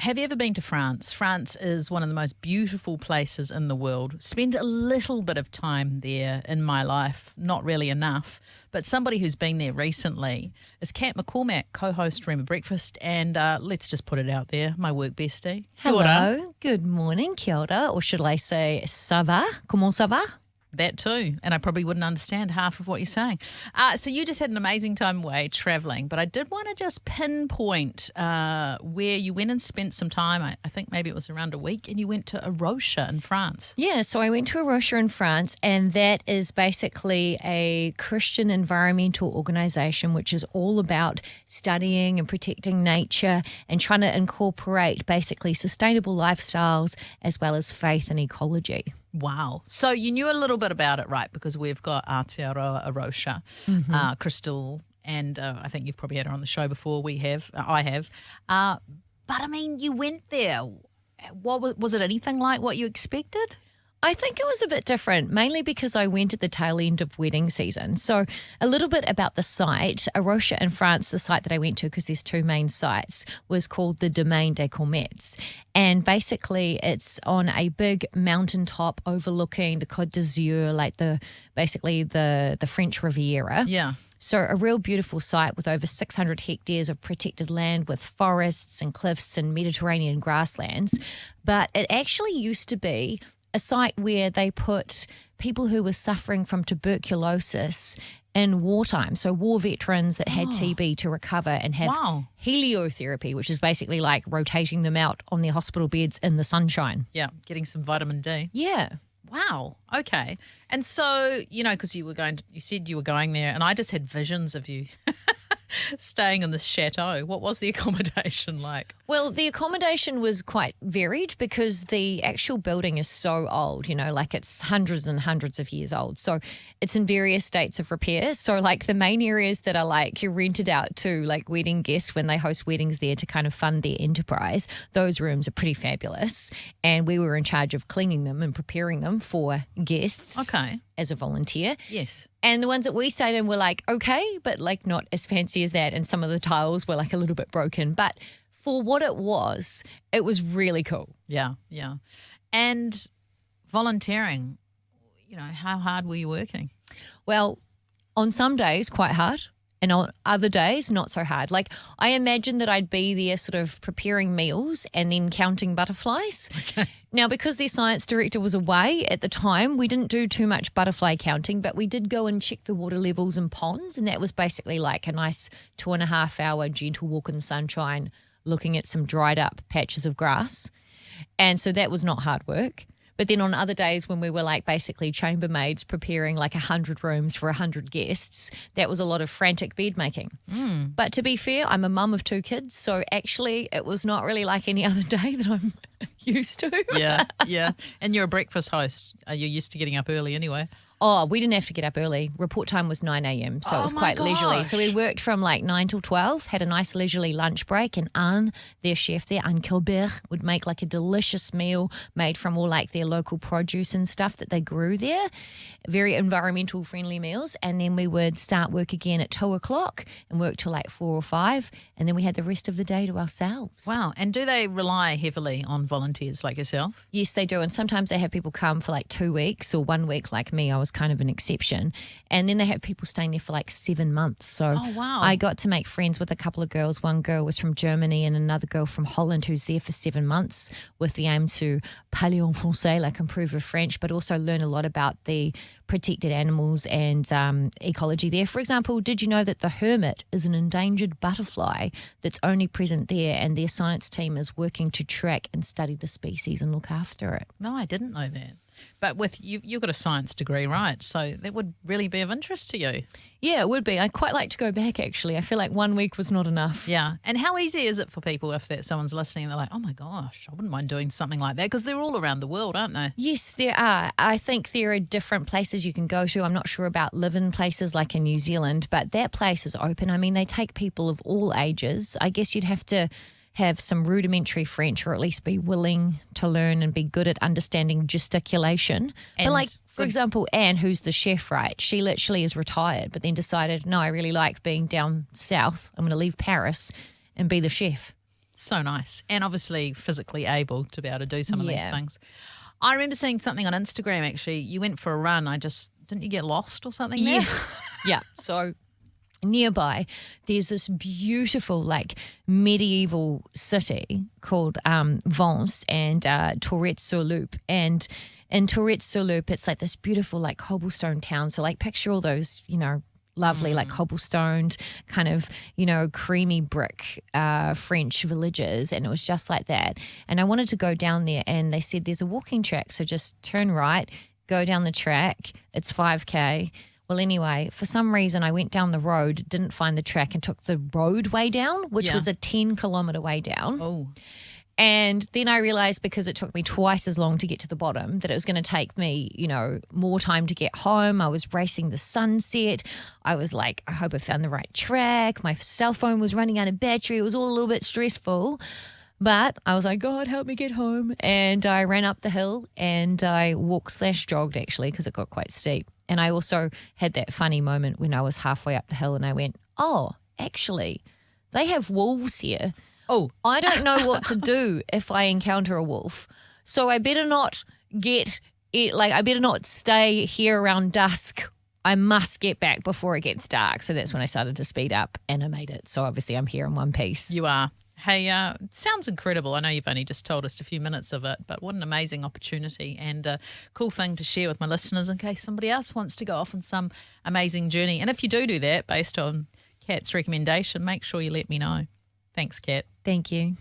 Have you ever been to France? France is one of the most beautiful places in the world. Spent a little bit of time there in my life, not really enough. But somebody who's been there recently is Kat McCormack, co-host Rhema Breakfast, and let's just put it out there, my work bestie. Kia ora. Hello, good morning, kia ora, or should I say ça va? Comment ça va? That too, and I probably wouldn't understand half of what you're saying. So you just had an amazing time away travelling, but I did want to just pinpoint where you went and spent some time. I think maybe it was around a week, and you went to Rocha in France. Yeah, so I went to Rocha in France, and that is basically a Christian environmental organisation which is all about studying and protecting nature and trying to incorporate basically sustainable lifestyles as well as faith and ecology. Wow. So you knew a little bit about it, right? Because we've got Aotearoa Rocha, Crystal, and I think you've probably had her on the show before. I have. But I mean, you went there. Was it anything like what you expected? I think it was a bit different, mainly because I went at the tail end of wedding season. So a little bit about the site. Rocha in France, the site that I went to, because there's two main sites, was called the Domaine des Comètes. And basically it's on a big mountaintop overlooking the Côte d'Azur, like the French Riviera. Yeah. So a real beautiful site with over 600 hectares of protected land with forests and cliffs and Mediterranean grasslands. But it actually used to be a site where they put people who were suffering from tuberculosis in wartime, so war veterans that had TB to recover and have heliotherapy, which is basically like rotating them out on their hospital beds in the sunshine. Yeah, getting some vitamin D. Yeah. Wow. Okay. And so, because you said you were going there, and I just had visions of you staying in this chateau. What was the accommodation like? Well, the accommodation was quite varied because the actual building is so old, like it's hundreds and hundreds of years old. So it's in various states of repair. So like the main areas that are like you're rented out to like wedding guests when they host weddings there to kind of fund their enterprise, those rooms are pretty fabulous. And we were in charge of cleaning them and preparing them for guests. Okay. As a volunteer. Yes. And the ones that we stayed in were like, okay, but like not as fancy as that. And some of the tiles were like a little bit broken. But for what it was really cool. Yeah, yeah. And volunteering, how hard were you working? Well, on some days, quite hard. And on other days, not so hard. Like I imagined that I'd be there sort of preparing meals and then counting butterflies. Okay. Now, because their science director was away at the time, we didn't do too much butterfly counting, but we did go and check the water levels in ponds. And that was basically like a nice 2.5 hour gentle walk in the sunshine, looking at some dried up patches of grass. And so that was not hard work. But then on other days when we were like basically chambermaids preparing like 100 rooms for 100 guests, that was a lot of frantic bed making. But to be fair, I'm a mum of 2 kids, so actually it was not really like any other day that I'm used to. Yeah. And you're a breakfast host. You're used to getting up early anyway. Oh, we didn't have to get up early. Report time was 9 a.m, so it was quite leisurely. So we worked from like 9 till 12, had a nice leisurely lunch break, and Anne, their chef there, Anne Kilbert, would make like a delicious meal made from all like their local produce and stuff that they grew there. Very environmental friendly meals. And then we would start work again at 2 o'clock and work till like 4 or 5. And then we had the rest of the day to ourselves. Wow. And do they rely heavily on volunteers like yourself? Yes, they do. And sometimes they have people come for like 2 weeks or 1 week like me. I was kind of an exception. And then they have people staying there for like 7 months. So I got to make friends with a couple of girls. One girl was from Germany and another girl from Holland who's there for 7 months with the aim to parler en français, like improve her French, but also learn a lot about the protected animals and ecology there. For example, did you know that the hermit is an endangered butterfly that's only present there, and their science team is working to track and study the species and look after it? No, I didn't know that. But with you've got a science degree, right? So that would really be of interest to you. Yeah, it would be. I'd quite like to go back, actually. I feel like 1 week was not enough. Yeah. And how easy is it for people if someone's listening and they're like, oh, my gosh, I wouldn't mind doing something like that? Because they're all around the world, aren't they? Yes, there are. I think there are different places you can go to. I'm not sure about live-in places like in New Zealand, but that place is open. I mean, they take people of all ages. I guess you'd have to have some rudimentary French, or at least be willing to learn and be good at understanding gesticulation. And but like, for example, Anne, who's the chef, right? She literally is retired, but then decided, no, I really like being down south. I'm going to leave Paris and be the chef. so nice. And obviously physically able to be able to do some of these things. I remember seeing something on Instagram, actually. You went for a run. Didn't you get lost or something there? Yeah. So nearby, there's this beautiful, like, medieval city called Vence and Tourette-sur-Loup. And in Tourette-sur-Loup, it's like this beautiful, like, cobblestone town. So, like, picture all those, lovely, like, cobblestoned, kind of, creamy brick French villages. And it was just like that. And I wanted to go down there, and they said there's a walking track. So just turn right, go down the track. It's 5K. Well, anyway, for some reason, I went down the road, didn't find the track, and took the roadway down, which was a 10-kilometre way down. Oh. And then I realised, because it took me twice as long to get to the bottom, that it was going to take me, more time to get home. I was racing the sunset. I was like, I hope I found the right track. My cell phone was running out of battery. It was all a little bit stressful. But I was like, God, help me get home. And I ran up the hill, and I walked/jogged, actually, because it got quite steep. And I also had that funny moment when I was halfway up the hill and I went, oh, actually, they have wolves here. Oh, I don't know what to do if I encounter a wolf. So I better not I better not stay here around dusk. I must get back before it gets dark. So that's when I started to speed up, and I made it. So obviously I'm here in one piece. You are. Hey, it sounds incredible. I know you've only just told us a few minutes of it, but what an amazing opportunity and a cool thing to share with my listeners in case somebody else wants to go off on some amazing journey. And if you do that based on Kat's recommendation, make sure you let me know. Thanks, Kat. Thank you.